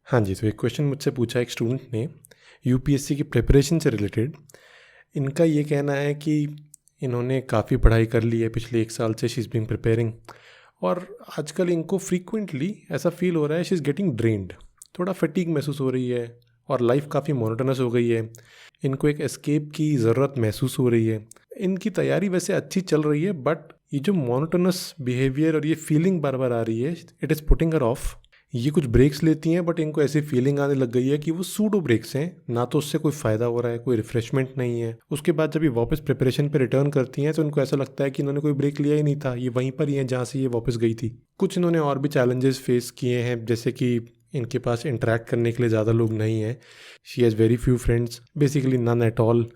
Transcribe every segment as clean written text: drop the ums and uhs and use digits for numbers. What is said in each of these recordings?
हाँ जी, तो एक क्वेश्चन मुझसे पूछा एक स्टूडेंट ने यूपीएससी की प्रिपरेशन से रिलेटेड। इनका ये कहना है कि इन्होंने काफ़ी पढ़ाई कर ली है पिछले 1 साल से, शी इज़ बीइंग प्रिपेयरिंग, और आजकल इनको फ्रीक्वेंटली ऐसा फील हो रहा है शी इज़ गेटिंग ड्रेन्ड, थोड़ा फटीग महसूस हो रही है और लाइफ काफ़ी मोनोटोनस हो गई है। इनको एक एस्केप की ज़रूरत महसूस हो रही है। इनकी तैयारी वैसे अच्छी चल रही है, बट ये जो मोनोटोनस बिहेवियर और ये फीलिंग बार बार आ रही है, it is putting her of. ये कुछ ब्रेक्स लेती हैं बट इनको ऐसी फीलिंग आने लग गई है कि वो सूडो ब्रेक्स हैं, ना तो उससे कोई फ़ायदा हो रहा है, कोई रिफ्रेशमेंट नहीं है। उसके बाद जब ये वापस प्रिपरेशन पे रिटर्न करती हैं तो इनको ऐसा लगता है कि इन्होंने कोई ब्रेक लिया ही नहीं था, ये वहीं पर ही हैं जहाँ से ये वापस गई थी। कुछ इन्होंने और भी चैलेंजेस फेस किए हैं, जैसे कि इनके पास इंटरेक्ट करने के लिए ज़्यादा लोग नहीं हैं। She has very few friends, basically none at all.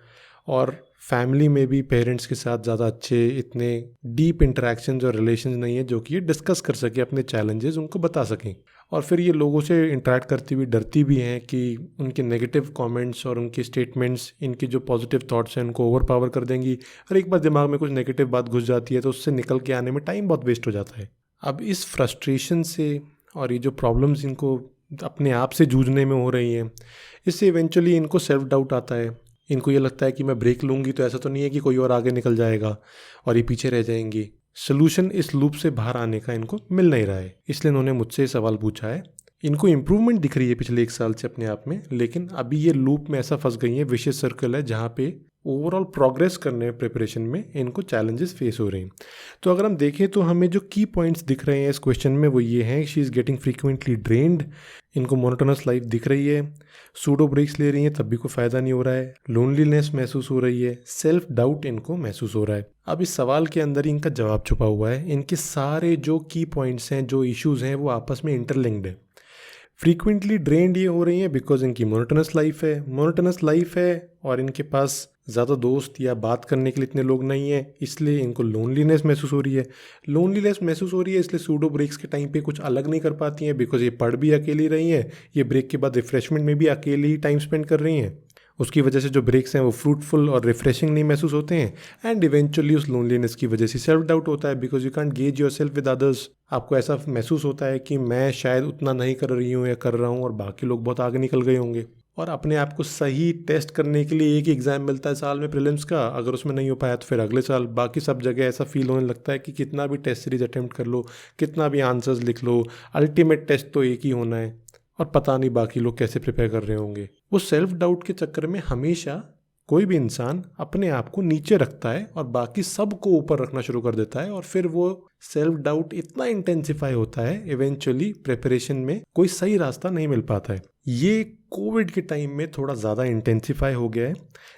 और फैमिली में भी पेरेंट्स के साथ ज़्यादा अच्छे इतने डीप इंटरेक्शंस और रिलेशंस नहीं है जो कि ये डिस्कस कर सके, अपने चैलेंजेस उनको बता सकें। और फिर ये लोगों से इंटरेक्ट करती हुई डरती भी हैं कि उनके नेगेटिव कमेंट्स और उनके स्टेटमेंट्स इनकी जो पॉजिटिव थॉट्स हैं उनको ओवर पावर कर देंगी। और एक बार दिमाग में कुछ नेगेटिव बात घुस जाती है तो उससे निकल के आने में टाइम बहुत वेस्ट हो जाता है। अब इस फ्रस्ट्रेशन से और ये जो प्रॉब्लम्स इनको अपने आप से जूझने में हो रही हैं, इससे इवेंचुअली इनको सेल्फ डाउट आता है। इनको ये लगता है कि मैं ब्रेक लूँगी तो ऐसा तो नहीं है कि कोई और आगे निकल जाएगा और ये पीछे रह जाएंगी। सोल्यूशन इस लूप से बाहर आने का इनको मिल नहीं रहा है, इसलिए इन्होंने मुझसे ये सवाल पूछा है। इनको इम्प्रूवमेंट दिख रही है पिछले 1 साल से अपने आप में, लेकिन अभी ये लूप में ऐसा फंस गई है, विशियस सर्कल है जहाँ पे ओवरऑल प्रोग्रेस करने में प्रिपरेशन में इनको चैलेंजेस फेस हो रहे हैं। तो अगर हम देखें तो हमें जो की पॉइंट्स दिख रहे हैं इस क्वेश्चन में वो ये हैं, she is getting frequently drained, इनको मोनोटोनस लाइफ दिख रही है, सूडो ब्रेक्स ले रही हैं तब भी कोई फ़ायदा नहीं हो रहा है, लोनलीनेस महसूस हो रही है, सेल्फ डाउट इनको महसूस हो रहा है। अब इस सवाल के अंदर ही इनका जवाब छुपा हुआ है। इनके सारे जो की पॉइंट्स हैं, जो इश्यूज़ हैं, वो आपस में इंटरलिंक्ड है। फ्रीक्वेंटली ड्रेन्ड ये हो रही हैं बिकॉज इनकी मोनोटोनस लाइफ है और इनके पास ज़्यादा दोस्त या बात करने के लिए इतने लोग नहीं हैं, इसलिए इनको लोनलीनेस महसूस हो रही है। इसलिए सूडो ब्रेक्स के टाइम पे कुछ अलग नहीं कर पाती हैं बिकॉज ये पढ़ भी अकेली रही हैं, ये ब्रेक के बाद रिफ्रेशमेंट में भी अकेली ही टाइम स्पेंड कर रही हैं। उसकी वजह से जो ब्रेक्स हैं वो फ्रूटफुल और रिफ्रेशिंग नहीं महसूस होते हैं। एंड इवेंचुअली उस लोनलीनेस की वजह से सेल्फ डाउट होता है because you can't gauge your self with others. आपको ऐसा महसूस होता है कि मैं शायद उतना नहीं कर रही हूँ या कर रहा हूँ और बाकी लोग बहुत आगे निकल गए होंगे। और अपने आप को सही टेस्ट करने के लिए एक ही एग्ज़ाम मिलता है साल में प्रीलिम्स का, अगर उसमें नहीं हो पाया तो फिर अगले साल। बाकी सब जगह ऐसा फील होने लगता है कि कितना भी टेस्ट सीरीज अटेम्प्ट कर लो, कितना भी आंसर्स लिख लो, अल्टीमेट टेस्ट तो एक ही होना है और पता नहीं बाकी लोग कैसे प्रिपेयर कर रहे होंगे। वो सेल्फ डाउट के चक्कर में हमेशा कोई भी इंसान अपने आप को नीचे रखता है और बाकी सब को ऊपर रखना शुरू कर देता है, और फिर वो सेल्फ डाउट इतना इंटेंसिफाई होता है, इवेंचुअली प्रिपरेशन में कोई सही रास्ता नहीं मिल पाता है। ये कोविड के टाइम में थोड़ा ज़्यादा इंटेंसिफाई हो गया है,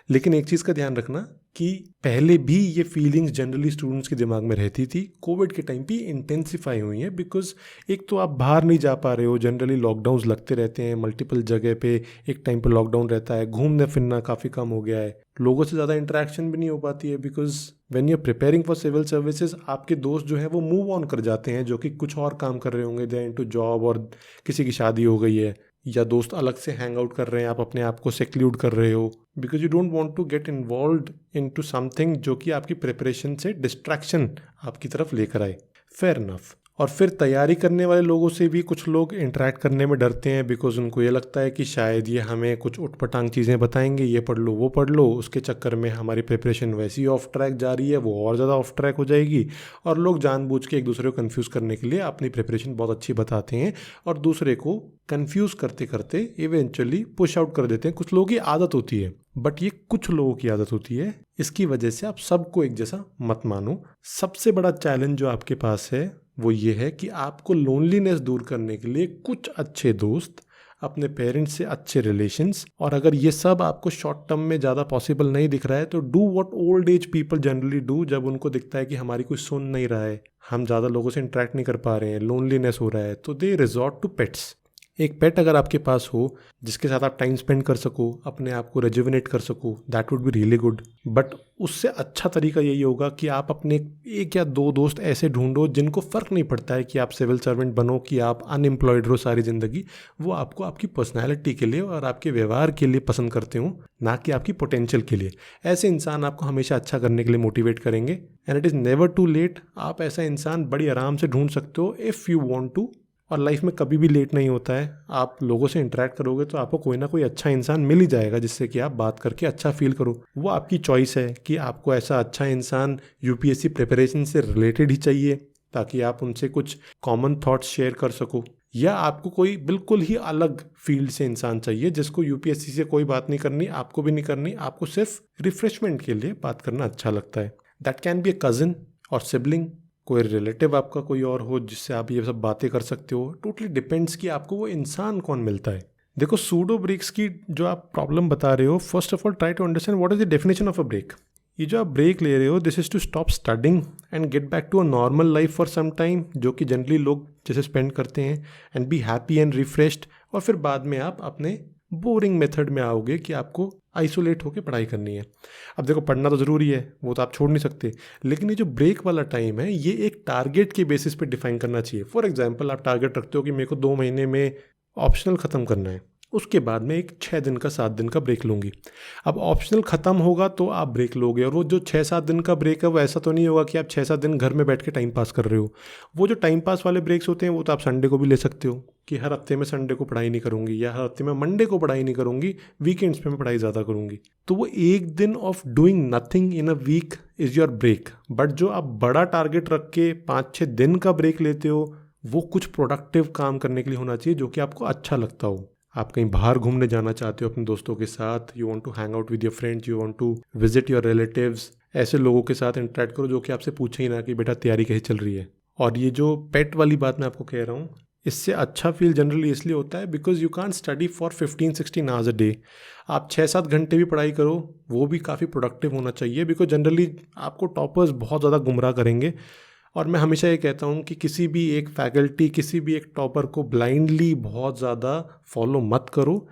लेकिन एक चीज़ का ध्यान रखना कि पहले भी ये फीलिंग्स जनरली स्टूडेंट्स के दिमाग में रहती थी, कोविड के टाइम पे इंटेंसिफाई हुई है बिकॉज एक तो आप बाहर नहीं जा पा रहे हो, जनरली लॉकडाउन्स लगते रहते हैं मल्टीपल जगह पे, एक टाइम पे लॉकडाउन रहता है, घूमना फिरना काफ़ी कम हो गया है, लोगों से ज़्यादा इंटरेक्शन भी नहीं हो पाती है because when you are preparing for civil services आपके दोस्त जो है वो मूव ऑन कर जाते हैं, जो कि कुछ और काम कर रहे होंगे, दे इनटू जॉब, और किसी की शादी हो गई है या दोस्त अलग से हैंग आउट कर रहे हैं, आप अपने आप को सेक्लूड कर रहे हो because you don't want to get involved into something जो कि आपकी प्रिपरेशन से डिस्ट्रैक्शन आपकी तरफ लेकर आए। Fair enough. और फिर तैयारी करने वाले लोगों से भी कुछ लोग इंटरेक्ट करने में डरते हैं बिकॉज उनको ये लगता है कि शायद ये हमें कुछ उटपटांग चीज़ें बताएंगे, ये पढ़ लो वो पढ़ लो, उसके चक्कर में हमारी प्रिपरेशन वैसी ही ऑफ ट्रैक जा रही है, वो और ज़्यादा ऑफ ट्रैक हो जाएगी। और लोग जानबूझ के एक दूसरे को कन्फ्यूज़ करने के लिए अपनी प्रिपरेशन बहुत अच्छी बताते हैं और दूसरे को कन्फ्यूज़ करते करते इवेंचुअली पुश आउट कर देते हैं। कुछ लोगों की आदत होती है, बट ये कुछ लोगों की आदत होती है, इसकी वजह से आप सबको एक जैसा मत मानो। सबसे बड़ा चैलेंज जो आपके पास है वो ये है कि आपको लोनलीनेस दूर करने के लिए कुछ अच्छे दोस्त, अपने पेरेंट्स से अच्छे रिलेशंस, और अगर ये सब आपको शॉर्ट टर्म में ज़्यादा पॉसिबल नहीं दिख रहा है तो do what old age people generally do. जब उनको दिखता है कि हमारी कोई सुन नहीं रहा है, हम ज़्यादा लोगों से इंटरेक्ट नहीं कर पा रहे हैं, लोनलीनेस हो रहा है, तो दे रिजॉर्ट टू पेट्स। एक पेट अगर आपके पास हो जिसके साथ आप टाइम स्पेंड कर सको, अपने आप को रेजुविनेट कर सको, that would be really good. But उससे अच्छा तरीका यही होगा कि आप अपने 1 या 2 दोस्त ऐसे ढूंढो जिनको फ़र्क नहीं पड़ता है कि आप सिविल सर्वेंट बनो, कि आप अनएम्प्लॉयड रहो सारी ज़िंदगी। वो आपको आपकी पर्सनैलिटी के लिए और आपके व्यवहार के लिए पसंद करते हो, ना कि आपकी पोटेंशियल के लिए। ऐसे इंसान आपको हमेशा अच्छा करने के लिए मोटिवेट करेंगे। And it is never too late. आप ऐसा इंसान बड़ी आराम से ढूंढ सकते हो इफ़ यू वॉन्ट टू और लाइफ में कभी भी लेट नहीं होता है। आप लोगों से इंटरेक्ट करोगे तो आपको कोई ना कोई अच्छा इंसान मिल ही जाएगा जिससे कि आप बात करके अच्छा फील करो। वो आपकी चॉइस है कि आपको ऐसा अच्छा इंसान यूपीएससी प्रिपरेशन से रिलेटेड ही चाहिए ताकि आप उनसे कुछ कॉमन थॉट्स शेयर कर सको, या आपको कोई बिल्कुल ही अलग फील्ड से इंसान चाहिए जिसको यूपीएससी से कोई बात नहीं करनी, आपको भी नहीं करनी, आपको सिर्फ रिफ्रेशमेंट के लिए बात करना अच्छा लगता है। That can be a cousin और सिबलिंग, कोई रिलेटिव आपका कोई और हो जिससे आप ये सब बातें कर सकते हो। टोटली डिपेंड्स कि आपको वो इंसान कौन मिलता है। देखो, सूडो ब्रेक्स की जो आप प्रॉब्लम बता रहे हो, first of all try to understand what is the definition of a break. ये जो आप ब्रेक ले रहे हो, this is to stop studying and get back to a normal life for some time, जो कि जनरली लोग जैसे स्पेंड करते हैं, and be happy and refreshed. और फिर बाद में आप अपने बोरिंग मेथड में आओगे कि आपको आइसोलेट होकर पढ़ाई करनी है। अब देखो, पढ़ना तो ज़रूरी है, वो तो आप छोड़ नहीं सकते, लेकिन ये जो ब्रेक वाला टाइम है ये एक टारगेट के बेसिस पे डिफाइन करना चाहिए। फॉर एग्जांपल, आप टारगेट रखते हो कि मेरे को 2 महीने में ऑप्शनल ख़त्म करना है, उसके बाद में एक 6 दिन का 7 दिन का ब्रेक लूँगी। अब ऑप्शनल ख़त्म होगा तो आप ब्रेक लोगे, और वो जो 6-7 दिन का ब्रेक है वो ऐसा तो नहीं होगा कि आप 6-7 दिन घर में बैठ के टाइम पास कर रहे हो। वो जो टाइम पास वाले ब्रेक्स होते हैं वो तो आप संडे को भी ले सकते हो कि हर हफ्ते में संडे को पढ़ाई नहीं करूँगी, या हर हफ्ते में मंडे को पढ़ाई नहीं करूँगी, वीकेंड्स पे मैं पढ़ाई ज़्यादा करूँगी। तो वो एक दिन off doing nothing in a week is your break. But जो आप बड़ा टारगेट रख के 5-6 दिन का ब्रेक लेते हो, वो कुछ प्रोडक्टिव काम करने के लिए होना चाहिए जो कि आपको अच्छा लगता हो। आप कहीं बाहर घूमने जाना चाहते हो अपने दोस्तों के साथ, you want to hang out with your friends, you want to visit your relatives, ऐसे लोगों के साथ इंटरेक्ट करो जो कि आपसे पूछे ही ना कि बेटा तैयारी कैसी चल रही है। और ये जो पेट वाली बात मैं आपको कह रहा हूँ, इससे अच्छा फील जनरली इसलिए होता है because you can't study for 15-16 hours a day. आप 6-7 घंटे भी पढ़ाई करो, वो भी काफ़ी प्रोडक्टिव होना चाहिए, बिकॉज जनरली आपको टॉपर्स बहुत ज़्यादा गुमराह करेंगे। और मैं हमेशा ये कहता हूँ कि किसी भी एक फैकल्टी, किसी भी एक टॉपर को ब्लाइंडली बहुत ज़्यादा फॉलो मत करो।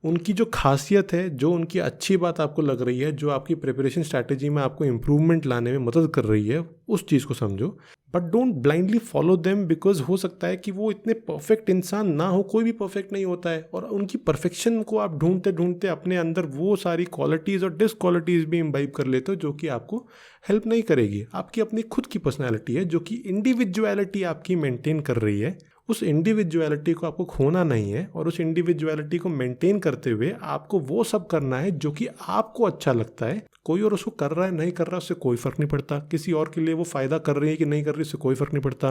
उनकी जो खासियत है, जो उनकी अच्छी बात आपको लग रही है, जो आपकी प्रिपरेशन स्ट्रैटेजी में आपको इम्प्रूवमेंट लाने में मदद कर रही है, उस चीज़ को समझो। But don't blindly follow them, because हो सकता है कि वो इतने परफेक्ट इंसान ना हो, कोई भी परफेक्ट नहीं होता है, और उनकी परफेक्शन को आप ढूंढते ढूंढते अपने अंदर वो सारी क्वालिटीज़ और डिसक्वालिटीज़ भी इम्बाइब कर लेते हो जो कि आपको हेल्प नहीं करेगी। आपकी अपनी खुद की पर्सनैलिटी है जो कि इंडिविजुअलिटी आपकी मेंटेन कर रही है। उस इंडिविजुअलिटी को आपको खोना नहीं है, और उस इंडिविजुअलिटी को मेंटेन करते हुए आपको वो सब करना है जो कि आपको अच्छा लगता है। कोई और उसको कर रहा है नहीं कर रहा, उससे कोई फ़र्क नहीं पड़ता। किसी और के लिए वो फ़ायदा कर रही है कि नहीं कर रही, उससे कोई फ़र्क नहीं पड़ता।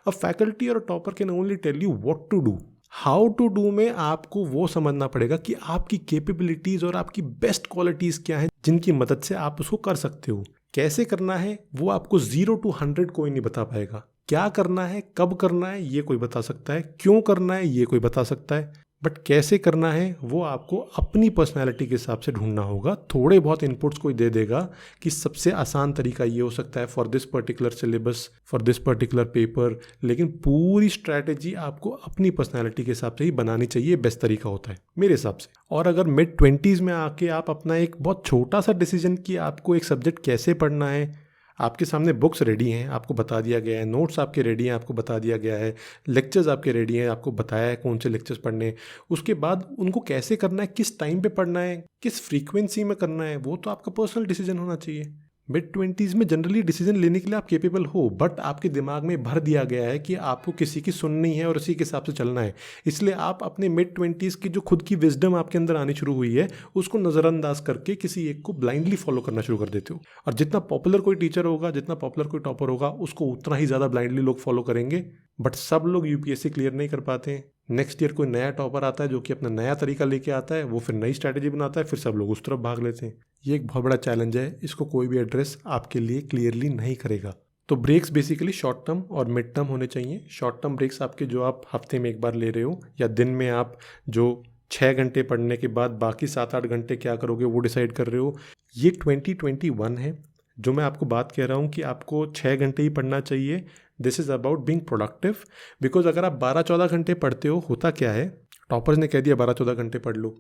अब फैकल्टी और topper can only tell you what to do. How to do में आपको वो समझना पड़ेगा कि आपकी कैपेबिलिटीज़ और आपकी बेस्ट क्वालिटीज़ क्या हैं जिनकी मदद से आप उसको कर सकते हो। कैसे करना है वो आपको 0 to 100 कोई नहीं बता पाएगा। क्या करना है, कब करना है, ये कोई बता सकता है। क्यों करना है, ये कोई बता सकता है। बट कैसे करना है वो आपको अपनी पर्सनैलिटी के हिसाब से ढूंढना होगा। थोड़े बहुत इनपुट्स कोई दे देगा कि सबसे आसान तरीका ये हो सकता है for this particular syllabus, for this particular paper, लेकिन पूरी स्ट्रैटेजी आपको अपनी पर्सनैलिटी के हिसाब से ही बनानी चाहिए। बेस्ट तरीका होता है मेरे हिसाब से। और अगर मिड 20s में आके आप अपना एक बहुत छोटा सा डिसीजन कि आपको एक सब्जेक्ट कैसे पढ़ना है, आपके सामने बुक्स रेडी हैं, आपको बता दिया गया है, नोट्स आपके रेडी हैं, आपको बता दिया गया है, लेक्चर्स आपके रेडी हैं, आपको बताया है कौन से लेक्चर्स पढ़ने हैं, उसके बाद उनको कैसे करना है, किस टाइम पे पढ़ना है, किस फ्रीक्वेंसी में करना है, वो तो आपका पर्सनल डिसीजन होना चाहिए। मिड 20s में जनरली डिसीजन लेने के लिए आप केपेबल हो, बट आपके दिमाग में भर दिया गया है कि आपको किसी की सुननी है और उसी के हिसाब से चलना है। इसलिए आप अपने मिड 20s की जो खुद की विजडम आपके अंदर आनी शुरू हुई है उसको नज़रअंदाज करके किसी एक को ब्लाइंडली फॉलो करना शुरू कर देते हो। और जितना पॉपुलर कोई टीचर होगा, जितना पॉपुलर कोई टॉपर होगा, उसको उतना ही ज़्यादा ब्लाइंडली लोग फॉलो करेंगे। बट सब लोग यूपीएससी क्लियर नहीं कर पाते हैं। नेक्स्ट ईयर कोई नया टॉपर आता है जो कि अपना नया तरीका लेके आता है, वो फिर नई स्ट्रैटेजी बनाता है, फिर सब लोग उस तरफ भाग लेते हैं। ये एक बहुत बड़ा चैलेंज है, इसको कोई भी एड्रेस आपके लिए क्लियरली नहीं करेगा। तो ब्रेक्स बेसिकली शॉर्ट टर्म और मिड टर्म होने चाहिए। शॉर्ट टर्म ब्रेक्स आपके जो आप हफ्ते में एक बार ले रहे हो, या दिन में आप जो 6 घंटे पढ़ने के बाद बाकी 7-8 घंटे क्या करोगे वो डिसाइड कर रहे हो। ये 2021 है जो मैं आपको बात कह रहा हूँ कि आपको 6 घंटे ही पढ़ना चाहिए। This is about being productive. Because अगर आप 12-14 घंटे पढ़ते हो, होता क्या है, टॉपर्स ने कह दिया 12-14 घंटे पढ़ लो।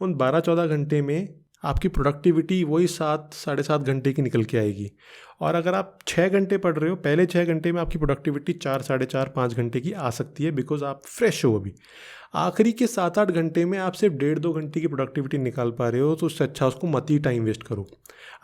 उन 12-14 घंटे में आपकी प्रोडक्टिविटी वही 7 साढ़े 7 घंटे की निकल के आएगी। और अगर आप 6 घंटे पढ़ रहे हो, पहले 6 घंटे में आपकी प्रोडक्टिविटी 4 साढ़े 4 5 घंटे की आ सकती है, बिकॉज आप फ्रेश हो अभी। आखिरी के 7-8 घंटे में आप सिर्फ 1.5-2 घंटे की प्रोडक्टिविटी निकाल पा रहे हो, तो उससे अच्छा उसको मत ही टाइम वेस्ट करो।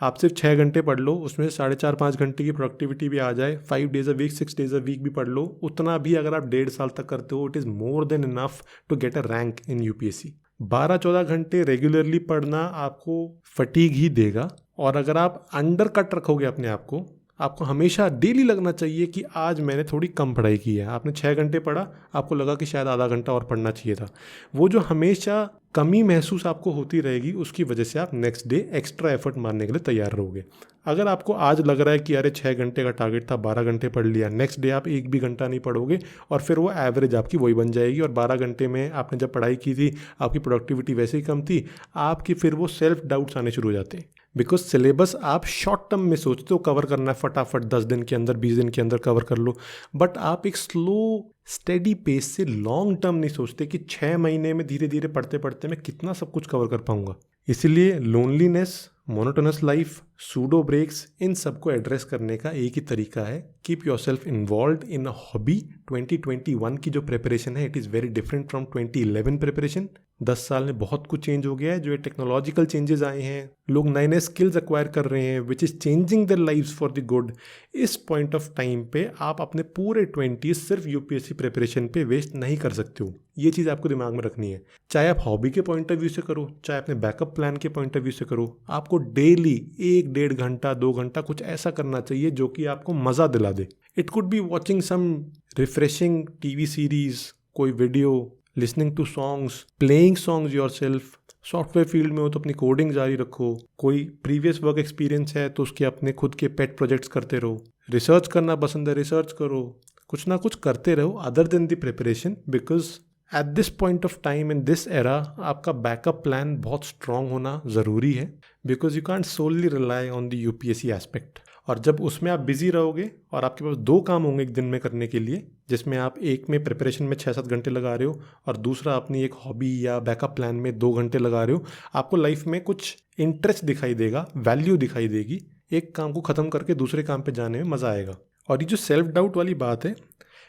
आप सिर्फ 6 घंटे पढ़ लो, उसमें से 4.5-5 घंटे की प्रोडक्टिविटी भी आ जाए, 5 days a week 6 days a week भी पढ़ लो, उतना भी अगर आप 1.5 साल तक करते हो, it is more than enough to get a rank in UPSC. 12-14 घंटे रेगुलरली पढ़ना आपको फटीग ही देगा। और अगर आप अंडर कट रखोगे अपने आप को, आपको हमेशा डेली लगना चाहिए कि आज मैंने थोड़ी कम पढ़ाई की है। आपने 6 घंटे पढ़ा, आपको लगा कि शायद आधा घंटा और पढ़ना चाहिए था। वो जो हमेशा कमी महसूस आपको होती रहेगी, उसकी वजह से आप नेक्स्ट डे एक्स्ट्रा एफर्ट मारने के लिए तैयार रहोगे। अगर आपको आज लग रहा है कि अरे 6 घंटे का टारगेट था, 12 घंटे पढ़ लिया, नेक्स्ट डे आप एक भी घंटा नहीं पढ़ोगे और फिर वो एवरेज आपकी वही बन जाएगी। और 12 घंटे में आपने जब पढ़ाई की थी, आपकी प्रोडक्टिविटी वैसे ही कम थी, आपकी फिर वो सेल्फ डाउट्स आने शुरू हो जाते हैं। बिकॉज सिलेबस आप शॉर्ट टर्म में सोचते हो कवर करना है, फटाफट 10 दिन के अंदर 20 दिन के अंदर कवर कर लो, बट आप एक स्लो स्टेडी पेस से लॉन्ग टर्म नहीं सोचते कि 6 महीने में धीरे धीरे पढ़ते पढ़ते मैं कितना सब कुछ कवर कर पाऊंगा। इसीलिए loneliness, monotonous life, pseudo breaks, इन सबको एड्रेस करने का एक ही तरीका है, keep yourself involve in a hobby. 2021 की जो प्रिपरेशन है, it is very different from 2011 preparation. 10 साल में बहुत कुछ चेंज हो गया है, जो ये टेक्नोलॉजिकल चेंजेस आए हैं, लोग नए नए स्किल्स एक्वायर कर रहे हैं, which is changing their lives for the good. इस पॉइंट ऑफ टाइम पे आप अपने पूरे 20 सिर्फ यूपीएससी प्रिपरेशन पे वेस्ट नहीं कर सकते हो। ये चीज़ आपको दिमाग में रखनी है। चाहे आप हॉबी के पॉइंट ऑफ व्यू से करो, चाहे अपने बैकअप प्लान के पॉइंट ऑफ व्यू से करो, आपको डेली 1-1.5 घंटा 2 घंटा कुछ ऐसा करना चाहिए जो कि आपको मज़ा दिला दे। It could be watching some refreshing TV series, कोई video, listening to songs, playing songs yourself. Software field में हो तो अपनी कोडिंग जारी रखो, कोई प्रीवियस वर्क एक्सपीरियंस है तो उसके अपने खुद के पेट प्रोजेक्ट्स करते रहो, रिसर्च करना पसंद है रिसर्च करो, कुछ ना कुछ करते रहो other than the preparation. Because at this point of time in this era आपका बैकअप प्लान बहुत स्ट्रांग होना ज़रूरी है, because you can't solely rely on the UPSC aspect. और जब उसमें आप बिजी रहोगे और आपके पास 2 काम होंगे एक दिन में करने के लिए, जिसमें आप एक में प्रिपरेशन में 6-7 घंटे लगा रहे हो और दूसरा अपनी एक हॉबी या बैकअप प्लान में 2 घंटे लगा रहे हो, आपको लाइफ में कुछ इंटरेस्ट दिखाई देगा, वैल्यू दिखाई देगी। एक काम को ख़त्म करके दूसरे काम पे जाने में मज़ा आएगा। और ये जो सेल्फ डाउट वाली बात है,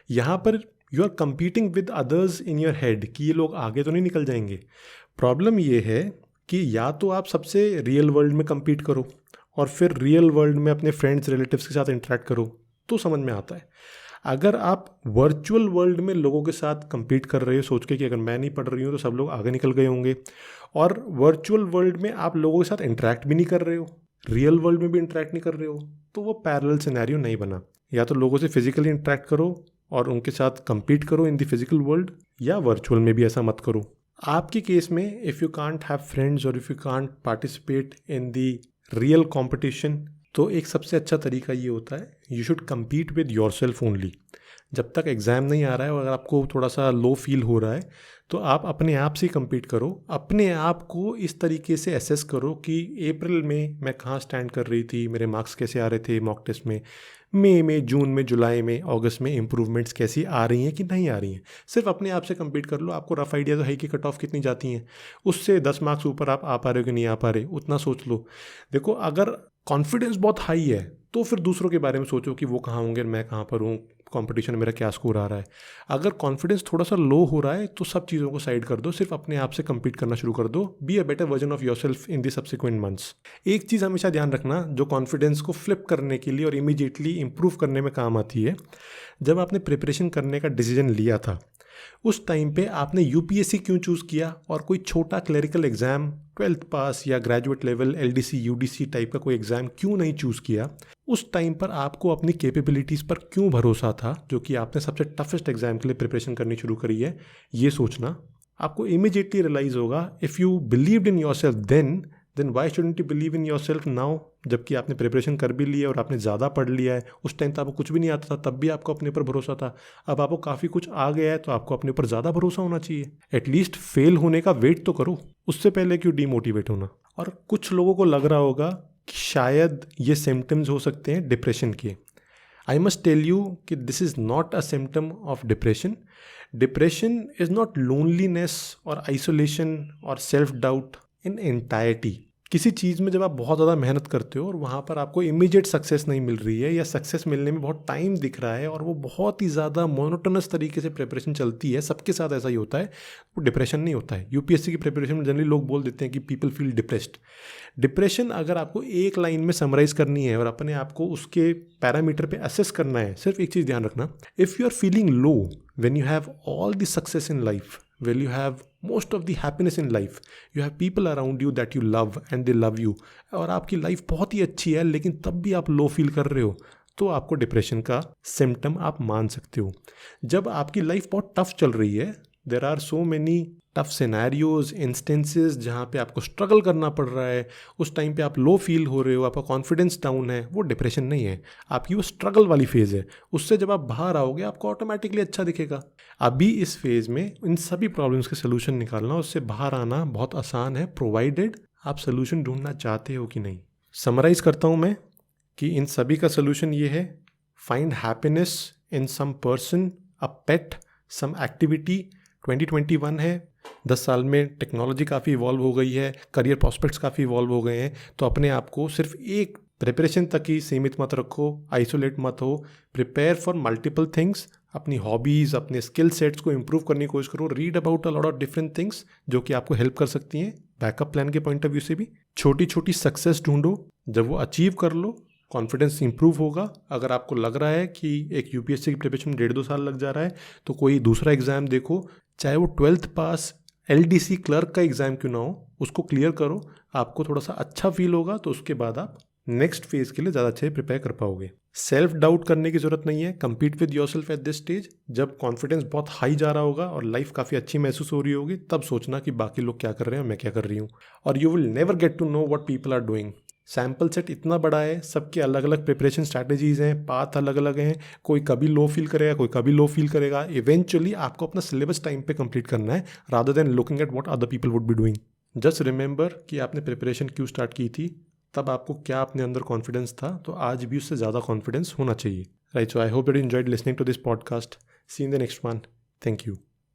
यहाँ पर you are competing with others in your head कि ये लोग आगे तो नहीं निकल जाएंगे। प्रॉब्लम ये है कि या तो आप सबसे रियल वर्ल्ड में compete करो और फिर रियल वर्ल्ड में अपने फ्रेंड्स रिलेटिव्स के साथ इंटरेक्ट करो, तो समझ में आता है। अगर आप वर्चुअल वर्ल्ड में लोगों के साथ compete कर रहे हो सोच के कि अगर मैं नहीं पढ़ रही हूँ तो सब लोग आगे निकल गए होंगे, और वर्चुअल वर्ल्ड में आप लोगों के साथ इंटरेक्ट भी नहीं कर रहे हो, रियल वर्ल्ड में भी इंटरेक्ट नहीं कर रहे हो, तो वो पैरेलल सिनेरियो नहीं बना। या तो लोगों से फिजिकली इंटरेक्ट करो और उनके साथ compete करो इन द फिजिकल वर्ल्ड, या वर्चुअल में भी ऐसा मत करो। आपके केस में if you can't have friends और if you can't participate in the real competition, तो एक सबसे अच्छा तरीका ये होता है, you should compete with yourself only. जब तक एग्ज़ाम नहीं आ रहा है और अगर आपको थोड़ा सा लो फील हो रहा है, तो आप अपने आप से compete करो। अपने आप को इस तरीके से एसेस करो कि अप्रैल में मैं कहाँ स्टैंड कर रही थी, मेरे मार्क्स कैसे आ रहे थे मॉक टेस्ट में, मई में, जून में, जुलाई में, अगस्त में इम्प्रूवमेंट्स कैसी आ रही हैं कि नहीं आ रही हैं। सिर्फ अपने आप से compete कर लो। आपको रफ आइडिया तो है कि कट ऑफ कितनी जाती हैं, उससे 10 मार्क्स ऊपर आप आ पा रहे हो कि नहीं आ पा रहे, उतना सोच लो। देखो, अगर कॉन्फिडेंस बहुत हाई है तो फिर दूसरों के बारे में सोचो कि वो कहाँ होंगे, मैं कहाँ पर हूँ, कंपटीशन मेरा क्या स्कोर आ रहा है। अगर कॉन्फिडेंस थोड़ा सा लो हो रहा है तो सब चीज़ों को साइड कर दो, सिर्फ अपने आप से compete करना शुरू कर दो। Be a better version of your self in the subsequent months. एक चीज़ हमेशा ध्यान रखना जो कॉन्फिडेंस को फ्लिप करने के लिए और इमीडिएटली इंप्रूव करने में काम आती है, जब आपने प्रिपरेशन करने का डिसीजन लिया था उस टाइम पे आपने यूपीएससी क्यों चूज़ किया और कोई छोटा क्लरिकल एग्ज़ाम 12th पास या graduate level LDC UDC type का कोई एग्ज़ाम क्यों नहीं चूज़ किया। उस टाइम पर आपको अपनी कैपेबिलिटीज़ पर क्यों भरोसा था, जो कि आपने सबसे टफेस्ट एग्ज़ाम के लिए प्रिपरेशन करनी शुरू करी है। ये सोचना आपको इमीडिएटली रियलाइज़ होगा, if you believed in yourself then why shouldn't you believe in yourself now. जबकि आपने प्रिपरेशन कर भी लिया और आपने ज़्यादा पढ़ लिया है, उस टाइम तो आपको कुछ भी नहीं आता था, तब भी आपको अपने ऊपर भरोसा था। अब आपको काफ़ी कुछ आ गया है तो आपको अपने ऊपर ज़्यादा भरोसा होना चाहिए। एटलीस्ट फेल होने का वेट तो करो, उससे पहले क्यों डीमोटिवेट होना। और कुछ लोगों को लग रहा होगा कि शायद ये सिम्टम्स हो सकते हैं डिप्रेशन के। आई मस्ट टेल यू कि this is not a symptom of depression. Depression is not loneliness और आइसोलेशन और सेल्फ डाउट इन एंटायरिटी किसी चीज़ में जब आप बहुत ज़्यादा मेहनत करते हो और वहाँ पर आपको इमीडिएट सक्सेस नहीं मिल रही है या सक्सेस मिलने में बहुत टाइम दिख रहा है और वो बहुत ही ज़्यादा मोनोटोनस तरीके से प्रिपरेशन चलती है, सबके साथ ऐसा ही होता है, वो डिप्रेशन नहीं होता है। यूपीएससी की प्रिपरेशन में जनरली लोग बोल देते हैं कि पीपल फील डिप्रेस्ड। डिप्रेशन अगर आपको एक लाइन में समराइज़ करनी है और अपने आप को उसके पैरामीटर पे असेस करना है, सिर्फ एक चीज़ ध्यान रखना, if you are feeling low when you have all the success in life, when you have most of the happiness in life, you have people around you that you love and they love you, और आपकी life बहुत ही अच्छी है लेकिन तब भी आप low feel कर रहे हो, तो आपको डिप्रेशन का सिम्टम आप मान सकते हो। जब आपकी लाइफ बहुत टफ चल रही है, there are so many tough scenarios, instances जहाँ पे आपको स्ट्रगल करना पड़ रहा है, उस टाइम पे आप लो फील हो रहे हो, आपका कॉन्फिडेंस डाउन है, वो डिप्रेशन नहीं है, आपकी वो स्ट्रगल वाली फेज़ है। उससे जब आप बाहर आओगे आपको ऑटोमेटिकली अच्छा दिखेगा। अभी इस फेज़ में इन सभी प्रॉब्लम्स के सोल्यूशन निकालना, उससे बाहर आना बहुत आसान है, प्रोवाइडेड आप सोल्यूशन ढूंढना चाहते हो कि नहीं। समराइज करता हूँ मैं कि इन सभी का सोल्यूशन ये है, find happiness in some person, a pet, some activity. 2021 है, 10 साल में टेक्नोलॉजी काफ़ी इवॉल्व हो गई है, करियर प्रॉस्पेक्ट्स काफ़ी इवॉल्व हो गए हैं, तो अपने आप को सिर्फ एक प्रिपरेशन तक ही सीमित मत रखो, आइसोलेट मत हो, प्रिपेयर फॉर मल्टीपल थिंग्स। अपनी हॉबीज़, अपने स्किल सेट्स को इम्प्रूव करने की कोशिश करो, read about a lot of different things जो कि आपको हेल्प कर सकती हैं बैकअप प्लान के पॉइंट ऑफ व्यू से भी। छोटी छोटी सक्सेस ढूंढो, जब वो अचीव कर लो कॉन्फिडेंस इंप्रूव होगा। अगर आपको लग रहा है कि एक यूपीएससी की प्रिपरेशन में 1.5-2 साल लग जा रहा है, तो कोई दूसरा एग्जाम देखो, चाहे वो 12th पास एलडीसी क्लर्क का एग्ज़ाम क्यों ना हो, उसको क्लियर करो, आपको थोड़ा सा अच्छा फील होगा, तो उसके बाद आप नेक्स्ट फेज के लिए ज़्यादा अच्छे प्रिपेयर कर पाओगे। सेल्फ डाउट करने की ज़रूरत नहीं है, compete with yourself at this stage. जब कॉन्फिडेंस बहुत हाई जा रहा होगा और लाइफ काफ़ी अच्छी महसूस हो रही होगी, तब सोचना कि बाकी लोग क्या कर रहे हैं और मैं क्या कर रही हूँ। और you will never get to know what people are doing. Sample set इतना बड़ा है, सबके अलग अलग प्रिपरेशन स्ट्रैटेजीज हैं, पाथ अलग अलग हैं, कोई कभी लो फील करेगा, कोई कभी लो फील करेगा। इवेंचुअली आपको अपना सिलेबस टाइम पे कंप्लीट करना है, rather than looking at what other people would be doing. Just remember कि आपने प्रिपरेशन क्यों स्टार्ट की थी, तब आपको क्या अपने अंदर कॉन्फिडेंस था, तो आज भी उससे ज़्यादा कॉन्फिडेंस होना चाहिए। Right, so I hope that you enjoyed listening to this podcast. See in the next one. Thank you.